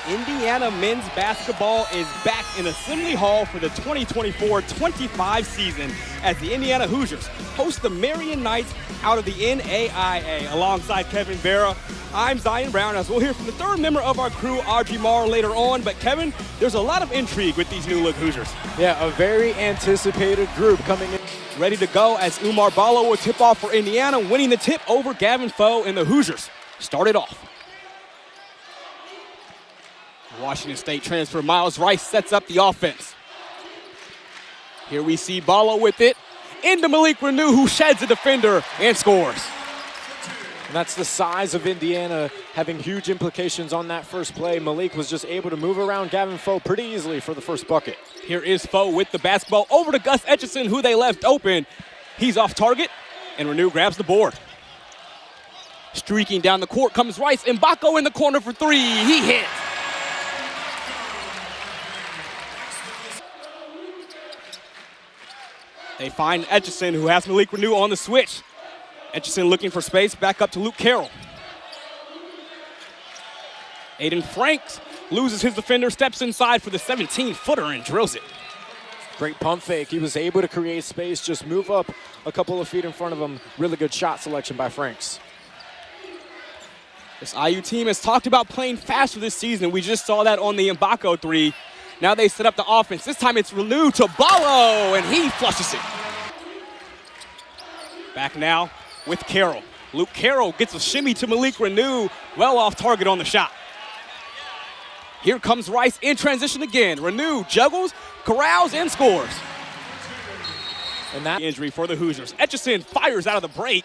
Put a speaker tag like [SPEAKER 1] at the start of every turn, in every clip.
[SPEAKER 1] Indiana men's basketball is back in Assembly Hall for the 2024-25 season as the Indiana Hoosiers host the Marian Knights out of the NAIA. Alongside Kevin Vera, I'm Zion Brown, as we'll hear from the third member of our crew, Audrey Marr, later on. But Kevin, there's a lot of intrigue with these new-look Hoosiers.
[SPEAKER 2] Yeah, a very anticipated group coming in.
[SPEAKER 1] Ready to go as Umar Ballo will tip off for Indiana, winning the tip over Gavin Foe, and the Hoosiers start it off. Washington State transfer Miles Rice sets up the offense. Here we see Ballo with it into Malik Renew, who sheds a defender and scores.
[SPEAKER 2] And that's the size of Indiana having huge implications on that first play. Malik was just able to move around Gavin Foe pretty easily for the first bucket.
[SPEAKER 1] Here is Foe with the basketball over to Gus Etchison, who they left open. He's off target, and Renew grabs the board. Streaking down the court comes Rice, and Mbako in the corner for three. He hits. They find Etchison, who has Malik Renew on the switch. Etchison looking for space, back up to Luke Carroll. Aiden Franks loses his defender, steps inside for the 17-footer and drills it.
[SPEAKER 2] Great pump fake. He was able to create space, just move up a couple of feet in front of him. Really good shot selection by Franks.
[SPEAKER 1] This IU team has talked about playing faster this season. We just saw that on the Mbako three. Now they set up the offense. This time it's Renew to Ballo, and he flushes it. Back now with Carroll. Luke Carroll gets a shimmy to Malik Renew, well off target on the shot. Here comes Rice in transition again. Renew juggles, corrals, and scores.
[SPEAKER 2] And that
[SPEAKER 1] injury for the Hoosiers. Etchison fires out of the break.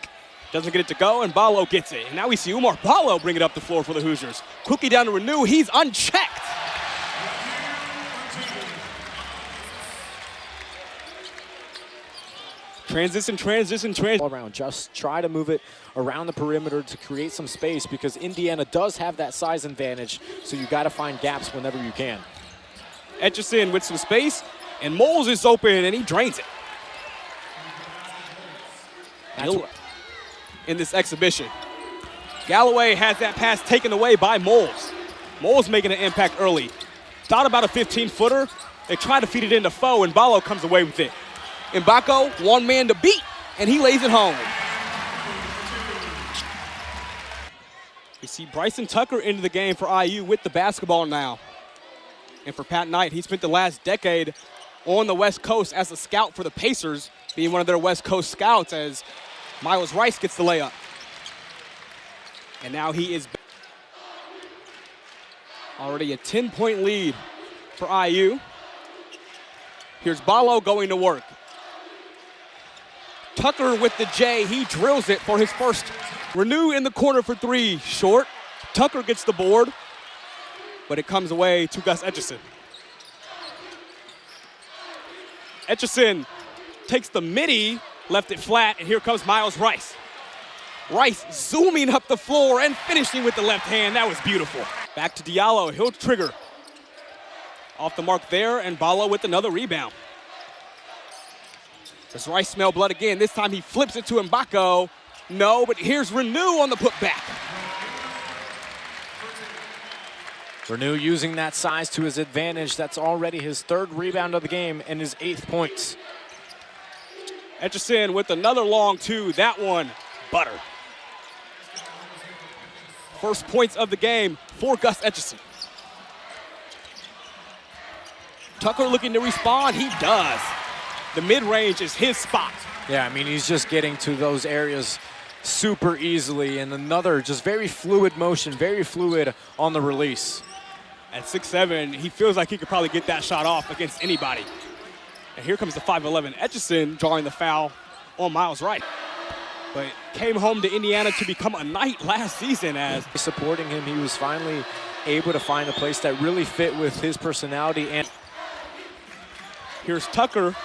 [SPEAKER 1] Doesn't get it to go, and Ballo gets it. And now we see Umar Ballo bring it up the floor for the Hoosiers. Quickly down to Renew. He's unchecked. Transition.
[SPEAKER 2] All around. Just try to move it around the perimeter to create some space, because Indiana does have that size advantage, so you got to find gaps whenever you can.
[SPEAKER 1] Etchison with some space, and Moles is open, and he drains it. In this exhibition, Galloway has that pass taken away by Moles. Moles making an impact early. Thought about a 15-footer. They try to feed it into Foe, and Ballo comes away with it. Mbako, one man to beat, and he lays it home. We see Bryson Tucker into the game for IU with the basketball now. And for Pat Knight, he spent the last decade on the West Coast as a scout for the Pacers, being one of their West Coast scouts, as Miles Rice gets the layup. And now he is already a 10-point lead for IU. Here's Ballo going to work. Tucker with the J, he drills it for his first. Renew in the corner for three, short. Tucker gets the board, but it comes away to Gus Etchison. Etchison takes the midi, left it flat, and here comes Miles Rice. Rice zooming up the floor and finishing with the left hand. That was beautiful. Back to Diallo, he'll trigger. Off the mark there, and Ballo with another rebound. Does Rice smell blood again? This time he flips it to Mbako. No, but here's Renew on the putback.
[SPEAKER 2] Renew using that size to his advantage. That's already his third rebound of the game and his 8th points.
[SPEAKER 1] Etchison with another long two. That one, butter. First points of the game for Gus Etchison. Tucker looking to respond. He does. The mid-range is his spot.
[SPEAKER 2] Yeah, I mean, he's just getting to those areas super easily, and another just very fluid motion, very fluid on the release.
[SPEAKER 1] At 6'7", he feels like he could probably get that shot off against anybody. And here comes the 5'11", Etchison drawing the foul on Miles Rice. But came home to Indiana to become a Knight last season as
[SPEAKER 2] supporting him, he was finally able to find a place that really fit with his personality. And
[SPEAKER 1] here's Tucker,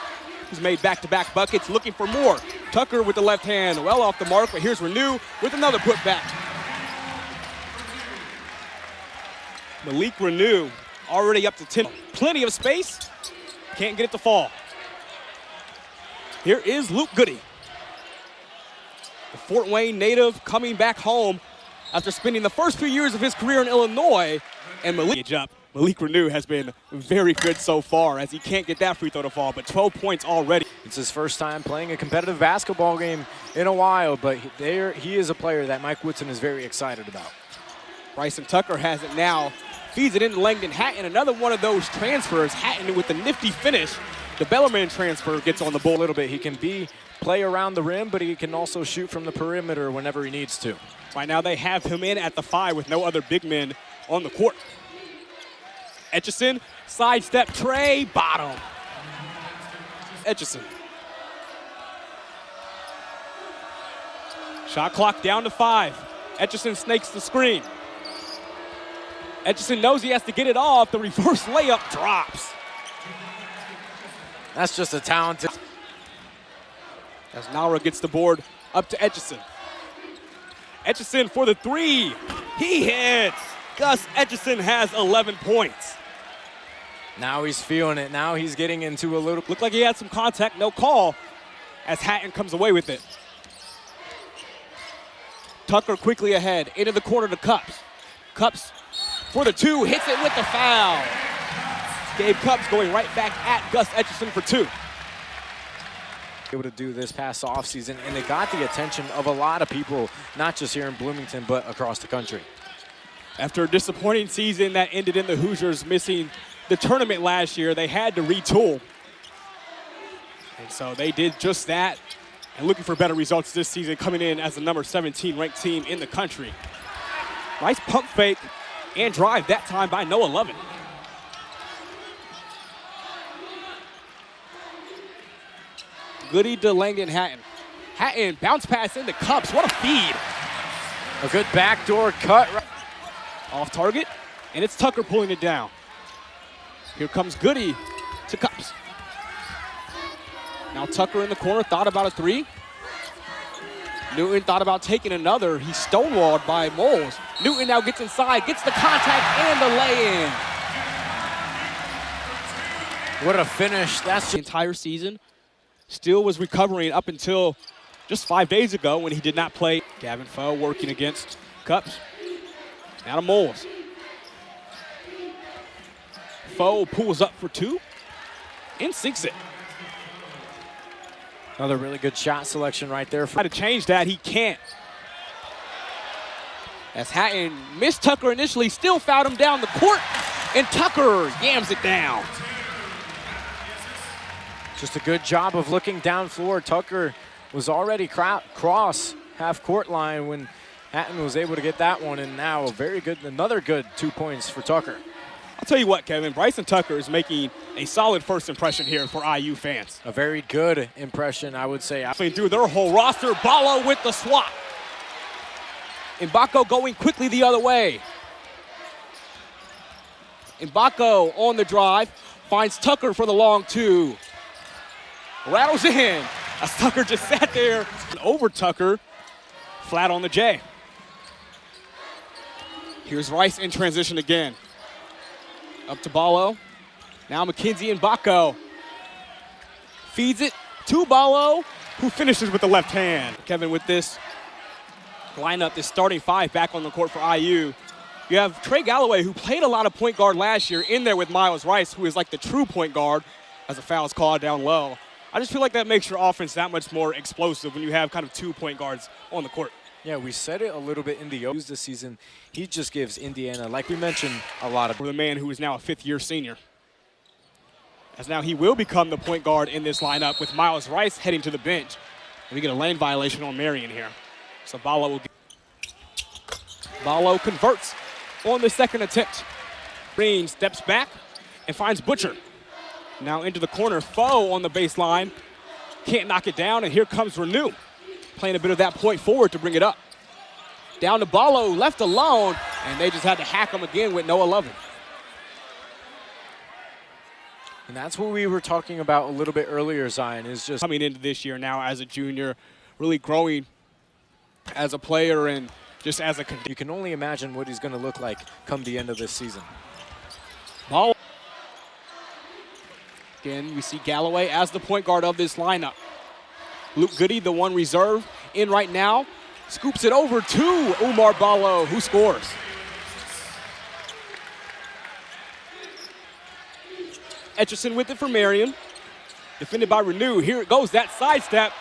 [SPEAKER 1] who's made back-to-back buckets, looking for more. Tucker with the left hand, well off the mark, but here's Renew with another putback. Malik Renew already up to 10. Plenty of space, can't get it to fall. Here is Luke Goody. The Fort Wayne native coming back home after spending the first few years of his career in Illinois. and Malik Renew has been very good so far, as he can't get that free throw to fall, but 12 points already.
[SPEAKER 2] It's his first time playing a competitive basketball game in a while, but he is a player that Mike Woodson is very excited about.
[SPEAKER 1] Bryson Tucker has it now, feeds it into Langdon Hatton, another one of those transfers. Hatton with the nifty finish. The Bellarmine transfer gets on the ball
[SPEAKER 2] a little bit. He can play around the rim, but he can also shoot from the perimeter whenever he needs to.
[SPEAKER 1] Right now they have him in at the 5 with no other big men on the court. Etchison, sidestep tray, bottom. Etchison. Shot clock down to 5. Etchison snakes the screen. Etchison knows he has to get it off. The reverse layup drops.
[SPEAKER 2] That's just a talented.
[SPEAKER 1] As Nara gets the board up to Etchison. Etchison for the 3. He hits. Gus Etchison has 11 points.
[SPEAKER 2] Now he's feeling it. Now he's getting into a little.
[SPEAKER 1] Looked like he had some contact, no call, as Hatton comes away with it. Tucker quickly ahead, into the corner to Cups. Cups for the 2, hits it with the foul. Gabe Cups going right back at Gus Etchison for 2.
[SPEAKER 2] Able to do this past offseason, and it got the attention of a lot of people, not just here in Bloomington, but across the country.
[SPEAKER 1] After a disappointing season that ended in the Hoosiers missing the tournament last year, they had to retool. And so they did just that, and looking for better results this season, coming in as the number 17 ranked team in the country. Nice pump fake and drive that time by Noah Lovin. Goody to Langdon Hatton. Hatton bounce pass into Cups. What a feed.
[SPEAKER 2] A good backdoor cut.
[SPEAKER 1] Off target, and it's Tucker pulling it down. Here comes Goody to Cups. Now Tucker in the corner, thought about a 3. Newton thought about taking another. He's stonewalled by Moles. Newton now gets inside, gets the contact and the lay-in.
[SPEAKER 2] What a finish. That's
[SPEAKER 1] the entire season. Still was recovering up until just 5 days ago when he did not play. Gavin Foe working against Cups. Now to Moles. Foe pulls up for 2 and sinks it.
[SPEAKER 2] Another really good shot selection right there.
[SPEAKER 1] Try to change that, he can't. As Hatton missed Tucker initially, still fouled him down the court, and Tucker yams it down.
[SPEAKER 2] Just a good job of looking down floor. Tucker was already cross half court line when Hatton was able to get that one, and now another good 2 points for Tucker.
[SPEAKER 1] I'll tell you what, Kevin, Bryson Tucker is making a solid first impression here for IU fans.
[SPEAKER 2] A very good impression, I would say.
[SPEAKER 1] Through their whole roster, Ballo with the swat. Mbako going quickly the other way. Mbako on the drive, finds Tucker for the long 2. Rattles in, as Tucker just sat there. Over Tucker, flat on the J. Here's Rice in transition again. Up to Ballo. Now McKenzie Mbako. Feeds it to Ballo, who finishes with the left hand. Kevin, with this lineup, this starting 5 back on the court for IU, you have Trey Galloway, who played a lot of point guard last year, in there with Miles Rice, who is like the true point guard, as a foul is called down low. I just feel like that makes your offense that much more explosive when you have kind of 2 point guards on the court.
[SPEAKER 2] Yeah, we said it a little bit in the O's this season. He just gives Indiana, like we mentioned, a lot of.
[SPEAKER 1] For the man who is now a 5th-year senior. As now he will become the point guard in this lineup with Miles Rice heading to the bench. And we get a lane violation on Marian here. So Ballo converts on the second attempt. Green steps back and finds Butcher. Now into the corner, Foe on the baseline. Can't knock it down, and here comes Renew. Playing a bit of that point forward to bring it up. Down to Ballo, left alone, and they just had to hack him again with Noah Lovin.
[SPEAKER 2] And that's what we were talking about a little bit earlier, Zion, is just
[SPEAKER 1] coming into this year now as a junior, really growing as a player and just as a.
[SPEAKER 2] You can only imagine what he's going to look like come the end of this season.
[SPEAKER 1] Ball. Again, we see Galloway as the point guard of this lineup. Luke Goody, the one reserve, in right now. Scoops it over to Umar Ballo, who scores. Etchison with it for Marian. Defended by Renew. Here it goes, that sidestep.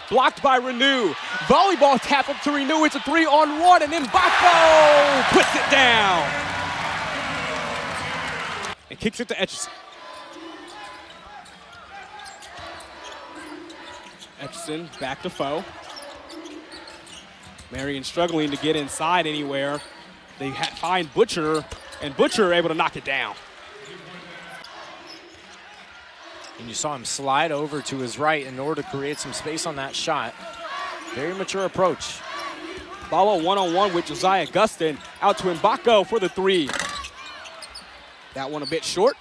[SPEAKER 1] Blocked by Renew. Volleyball tap up to Renew. It's a 3-on-1, and then Bako puts it down. And kicks it to Etchison. Etchison back to Foe. Marian struggling to get inside anywhere. They find Butcher, and Butcher able to knock it down.
[SPEAKER 2] And you saw him slide over to his right in order to create some space on that shot. Very mature approach.
[SPEAKER 1] Balo one-on-one with Josiah Gustin. Out to Mbako for the 3. That one a bit short.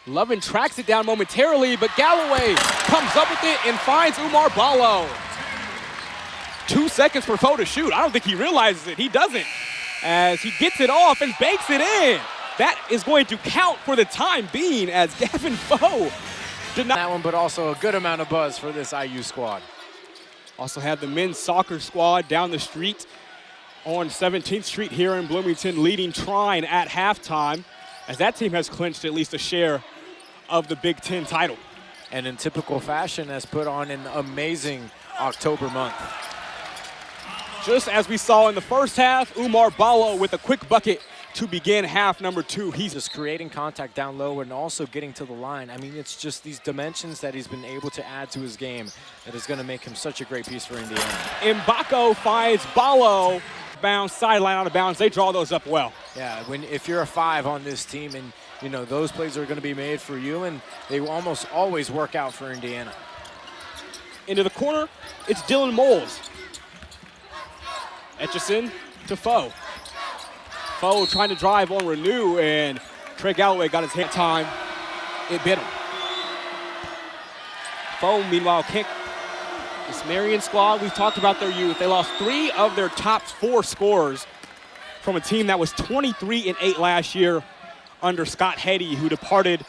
[SPEAKER 1] Lovin tracks it down momentarily, but Galloway comes up with it and finds Umar Balo. 2 seconds for Foe to shoot. I don't think he realizes it. He doesn't, as he gets it off and banks it in. That is going to count for the time being, as Gavin Foe did not.
[SPEAKER 2] That one, but also a good amount of buzz for this IU squad.
[SPEAKER 1] Also have the men's soccer squad down the street on 17th Street here in Bloomington, leading Trine at halftime, as that team has clinched at least a share of the Big Ten title.
[SPEAKER 2] And in typical fashion has put on an amazing October month.
[SPEAKER 1] Just as we saw in the first half, Umar Balo with a quick bucket to begin half number 2. He's
[SPEAKER 2] just creating contact down low and also getting to the line. I mean, it's just these dimensions that he's been able to add to his game that is going to make him such a great piece for Indiana.
[SPEAKER 1] Mbako finds Balo. Bounce, sideline out of bounds. They draw those up well.
[SPEAKER 2] Yeah, if you're a 5 on this team, and you know those plays are going to be made for you, and they almost always work out for Indiana.
[SPEAKER 1] Into the corner, it's Dylan Moles. Etchison to Foe. Foe trying to drive on Renew, and Trey Galloway got his hand time. It bit him. Foe, meanwhile, kick. This Marian squad, we've talked about their youth. They lost 3 of their top 4 scorers from a team that was 23-8 last year under Scott Heady, who departed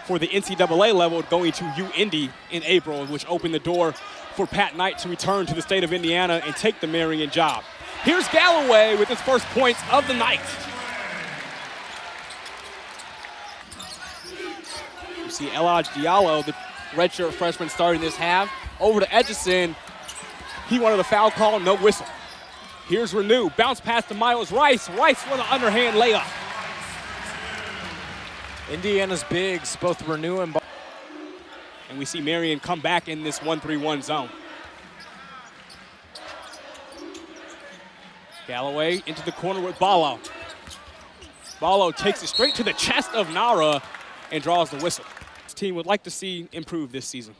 [SPEAKER 1] for the NCAA level, going to UIndy in April, which opened the door for Pat Knight to return to the state of Indiana and take the Marian job. Here's Galloway with his first points of the night. You see Elaj Diallo, the redshirt freshman, starting this half. Over to Etchison. He wanted a foul call, no whistle. Here's Renew, bounce pass to Miles Rice. Rice with an underhand layup.
[SPEAKER 2] Indiana's bigs, both Renew and
[SPEAKER 1] and we see Marian come back in this 1-3-1 zone. Galloway into the corner with Balo. Balo takes it straight to the chest of Nara and draws the whistle. This team would like to see improve this season.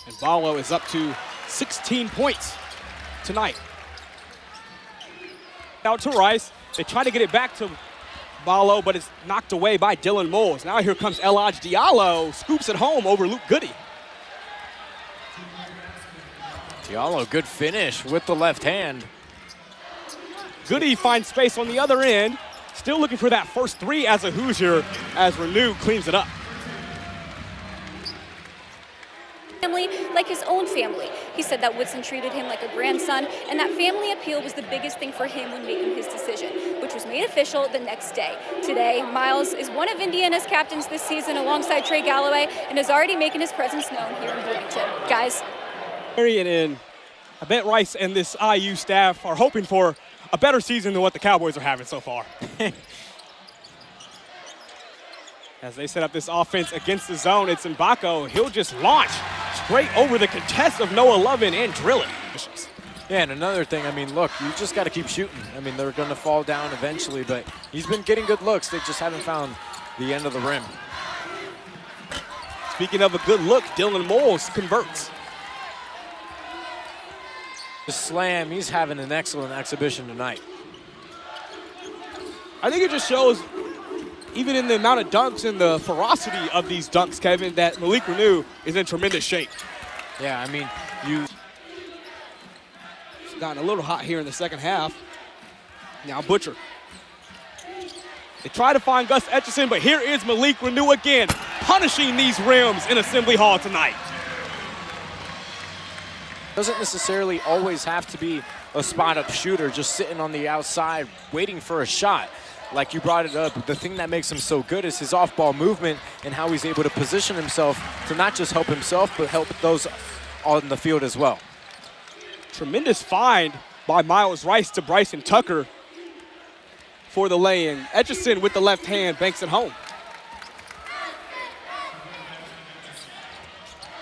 [SPEAKER 1] And Balo is up to 16 points tonight. Out to Rice. They try to get it back to Balo, but it's knocked away by Dylan Moles. Now here comes Elaj Diallo, scoops it home over Luke Goody.
[SPEAKER 2] Diallo, good finish with the left hand.
[SPEAKER 1] Goody finds space on the other end. Still looking for that first 3 as a Hoosier, as Renew cleans it up.
[SPEAKER 3] Family like his own family. He said that Woodson treated him like a grandson, and that family appeal was the biggest thing for him when making his decision, which was made official the next day. Today, Miles is one of Indiana's captains this season alongside Trey Galloway and is already making his presence known here in Bloomington. Guys.
[SPEAKER 1] Marian, and I bet Rice and this IU staff are hoping for a better season than what the Cowboys are having so far. As they set up this offense against the zone, it's Mbako. He'll just launch straight over the contest of Noah Lovin and drill it.
[SPEAKER 2] Yeah, and another thing, I mean, look, you just got to keep shooting. I mean, they're going to fall down eventually, but he's been getting good looks. They just haven't found the end of the rim.
[SPEAKER 1] Speaking of a good look, Dylan Moles converts.
[SPEAKER 2] The slam, he's having an excellent exhibition tonight.
[SPEAKER 1] I think it just shows, even in the amount of dunks and the ferocity of these dunks, Kevin, that Malik Renew is in tremendous shape.
[SPEAKER 2] Yeah, I mean,
[SPEAKER 1] It's gotten a little hot here in the second half. Now Butcher. They try to find Gus Etchison, but here is Malik Renew again, punishing these rims in Assembly Hall tonight.
[SPEAKER 2] Doesn't necessarily always have to be a spot-up shooter just sitting on the outside waiting for a shot. Like you brought it up, the thing that makes him so good is his off-ball movement and how he's able to position himself to not just help himself, but help those on the field as well.
[SPEAKER 1] Tremendous find by Miles Rice to Bryson Tucker for the lay-in. Etchison with the left hand banks it home.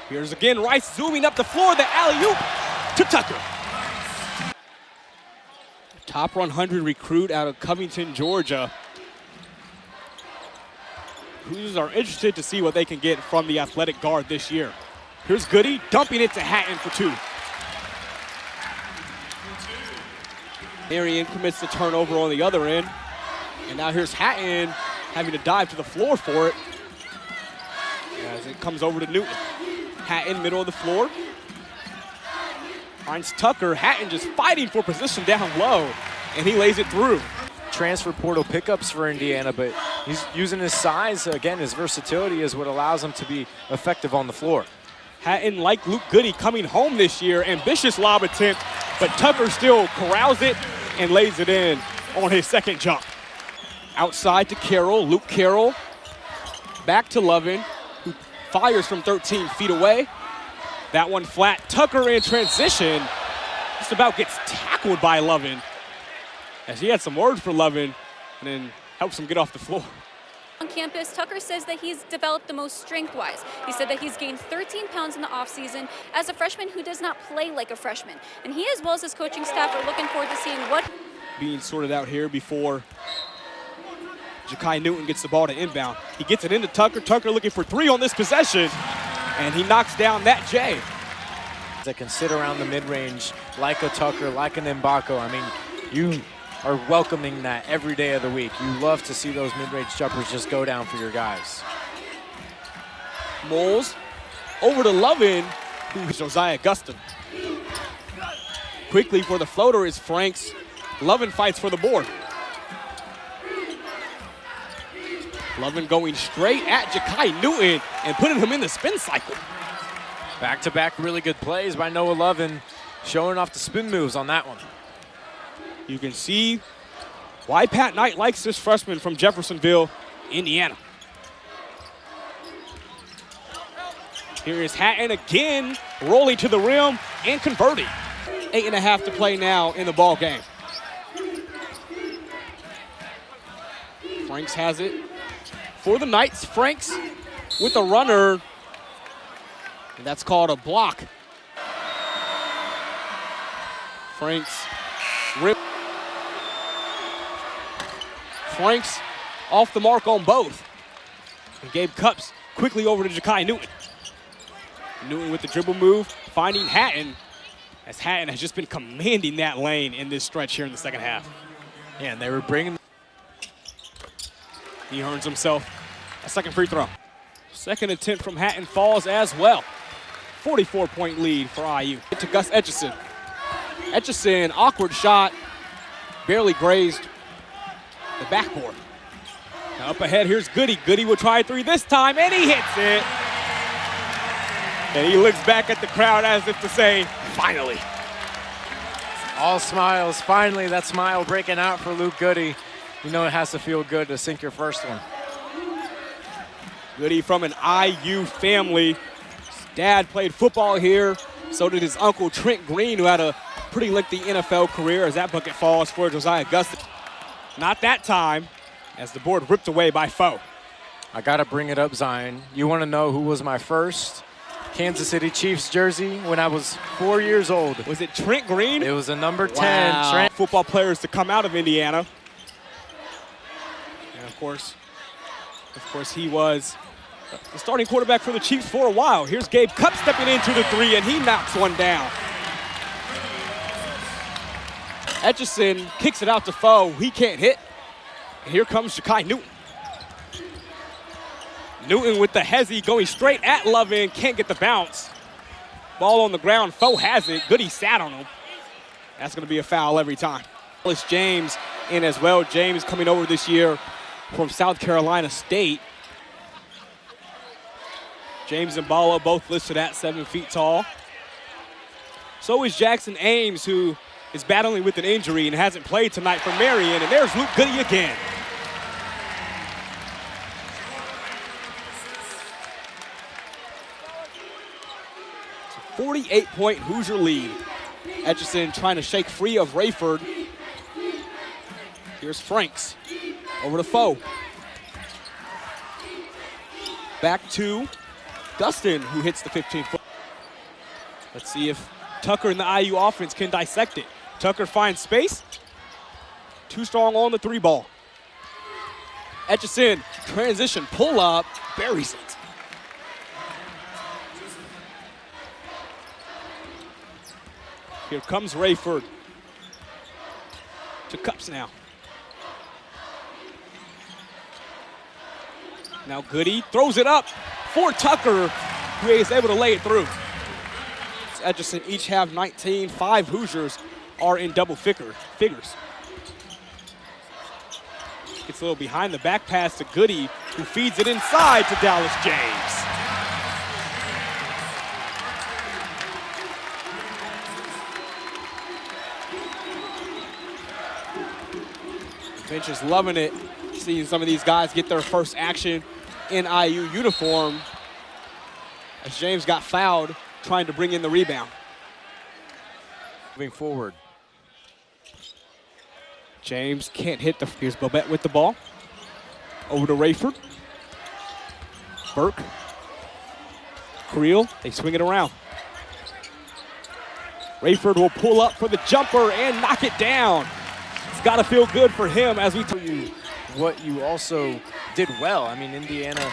[SPEAKER 1] Here's again Rice zooming up the floor, the alley-oop to Tucker. Top 100 recruit out of Covington, Georgia. Hoosiers are interested to see what they can get from the athletic guard this year. Here's Goody dumping it to Hatton for two. Marian commits the turnover on the other end. And now here's Hatton having to dive to the floor for it as it comes over to Newton. Hatton, middle of the floor. Finds Tucker. Hatton just fighting for position down low, and he lays it through.
[SPEAKER 2] Transfer portal pickups for Indiana, but he's using his size, again, his versatility is what allows him to be effective on the floor.
[SPEAKER 1] Hatton, like Luke Goody, coming home this year. Ambitious lob attempt, but Tucker still corrals it and lays it in on his second jump. Outside to Carroll. Luke Carroll back to Lovin, who fires from 13 feet away. That one flat. Tucker in transition just about gets tackled by Lovin, as he had some words for Lovin and then helps him get off the floor.
[SPEAKER 3] On campus, Tucker says that he's developed the most strength-wise. He said that he's gained 13 pounds in the offseason as a freshman who does not play like a freshman. And he, as well as his coaching staff, are looking forward to seeing what
[SPEAKER 1] being sorted out here before Ja'Kai Newton gets the ball to inbound. He gets it into Tucker. Tucker looking for three on this possession, and he knocks down that J.
[SPEAKER 2] That can sit around the mid-range like a Tucker, like an Mbako. I mean, you are welcoming that every day of the week. You love to see those mid-range jumpers just go down for your guys.
[SPEAKER 1] Moles over to Lovin, who's Josiah Gustin. Quickly for the floater is Franks. Lovin fights for the board. Lovin going straight at Ja'Kai Newton and putting him in the spin cycle.
[SPEAKER 2] Back-to-back really good plays by Noah Lovin, showing off the spin moves on that one.
[SPEAKER 1] You can see why Pat Knight likes this freshman from Jeffersonville, Indiana. Here is Hatton again, rolling to the rim and converting. 8.5 to play now in the ball game. Franks has it for the Knights. Franks with a runner, and that's called a block. Franks rip. Franks off the mark on both. And Gabe Cups quickly over to Ja'Kai Newton. Newton with the dribble move, finding Hatton, as Hatton has just been commanding that lane in this stretch here in the second half.
[SPEAKER 2] Yeah, and they were bringing.
[SPEAKER 1] He earns himself a second free throw. Second attempt from Hatton falls as well. 44-point lead for IU. To Gus Etchison. Etchison, awkward shot, barely grazed the backboard. Now up ahead, here's Goody. Goody will try a three this time, and he hits it. And he looks back at the crowd as if to say, finally.
[SPEAKER 2] All smiles. Finally, that smile breaking out for Luke Goody. You know it has to feel good to sink your first one.
[SPEAKER 1] Goody from an IU family. His dad played football here. So did his uncle Trent Green, who had a pretty lengthy NFL career, as that bucket falls for Josiah Gustin. Not that time, as the board ripped away by Foe.
[SPEAKER 2] I got to bring it up, Zion. You want to know who was my first Kansas City Chiefs jersey when I was 4 years old?
[SPEAKER 1] Was it Trent Green?
[SPEAKER 2] It was a number 10.
[SPEAKER 1] Wow.
[SPEAKER 2] Trent.
[SPEAKER 1] Football players to come out of Indiana. And of course, he was the starting quarterback for the Chiefs for a while. Here's Gabe Cup stepping into the three, and he knocks one down. Etchison kicks it out to Foe. He can't hit. And here comes Ja'Kai Newton. Newton with the hezzy going straight at Lovin. Can't get the bounce. Ball on the ground. Foe has it. Goody sat on him. That's going to be a foul every time. James in as well. James coming over this year from South Carolina State. James and Bala both listed at 7 feet tall. So is Jackson Ames, who is battling with an injury and hasn't played tonight for Marian. And there's Luke Goody again. It's a 48-point Hoosier lead. Etchison trying to shake free of Rayford. Here's Franks over to Foe. Back to Gustin, who hits the 15-foot. Let's see if Tucker and the IU offense can dissect it. Tucker finds space. Too strong on the three ball. Etchison, transition, pull up, buries it. Here comes Rayford. To Cups now. Now Goody throws it up for Tucker, who is able to lay it through. Etchison each have 19. 5 Hoosiers are in double figures. Gets a little behind the back pass to Goody, who feeds it inside to Dallas James. The bench is loving it, seeing some of these guys get their first action in IU uniform, as James got fouled trying to bring in the rebound.
[SPEAKER 2] Moving forward.
[SPEAKER 1] James can't hit the, here's Bobette with the ball. Over to Rayford. Burke. Creel, they swing it around. Rayford will pull up for the jumper and knock it down. It's gotta feel good for him as we tell you.
[SPEAKER 2] What you also did well. I mean, Indiana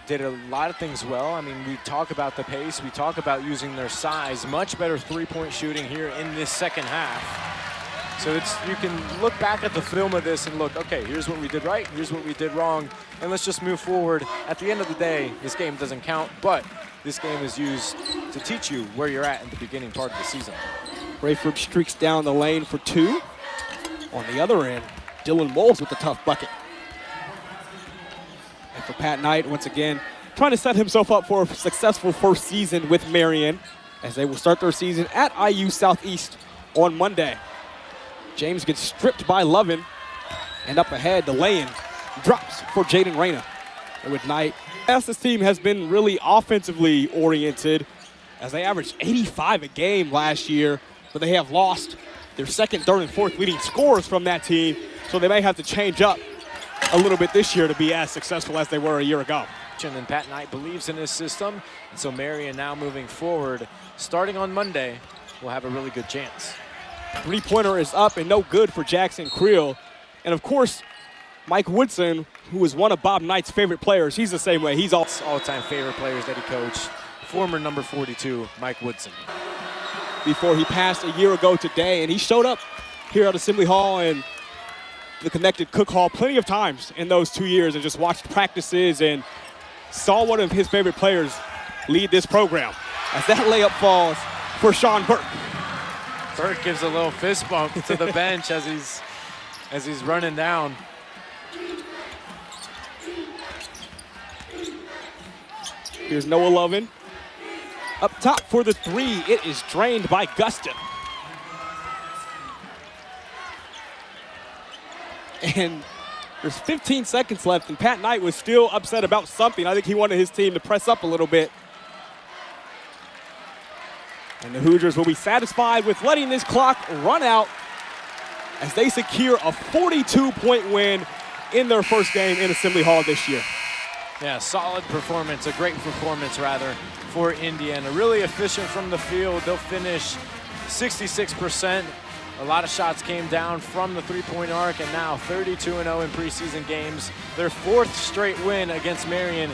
[SPEAKER 2] did a lot of things well. I mean, we talk about the pace, we talk about using their size. Much better three-point shooting here in this second half. So you can look back at the film of this and look, okay, here's what we did right, here's what we did wrong, and let's just move forward. At the end of the day, this game doesn't count, but this game is used to teach you where you're at in the beginning part of the season.
[SPEAKER 1] Rayford streaks down the lane for 2. On the other end, Dylan Moles with the tough bucket. And for Pat Knight, once again, trying to set himself up for a successful first season with Marian, as they will start their season at IU Southeast on Monday. James gets stripped by Lovin, and up ahead, the lay-in drops for Jaden Reyna. And with Knight, this team has been really offensively oriented, as they averaged 85 a game last year, but they have lost their second, third, and fourth leading scorers from that team, so they may have to change up a little bit this year to be as successful as they were a year ago.
[SPEAKER 2] And Pat Knight believes in his system, and so Marian now moving forward, starting on Monday, will have a really good chance.
[SPEAKER 1] Three-pointer is up and no good for Jackson Creel. And of course, Mike Woodson, who is one of Bob Knight's favorite players, he's the same way. He's
[SPEAKER 2] all-time favorite players that he coached. Former number 42, Mike Woodson.
[SPEAKER 1] Before he passed a year ago today, and he showed up here at Assembly Hall and the connected Cook Hall plenty of times in those 2 years, and just watched practices and saw one of his favorite players lead this program. As that layup falls for Sean Burke.
[SPEAKER 2] Burke gives a little fist bump to the bench as he's running down.
[SPEAKER 1] Here's Noah Lovin. Up top for the 3, it is drained by Gustin. And there's 15 seconds left, and Pat Knight was still upset about something. I think he wanted his team to press up a little bit. And the Hoosiers will be satisfied with letting this clock run out as they secure a 42-point win in their first game in Assembly Hall this year.
[SPEAKER 2] Yeah, solid performance, a great performance rather, for Indiana. Really efficient from the field. They'll finish 66%. A lot of shots came down from the three-point arc, and now 32-0 in preseason games. Their 4th straight win against Marian.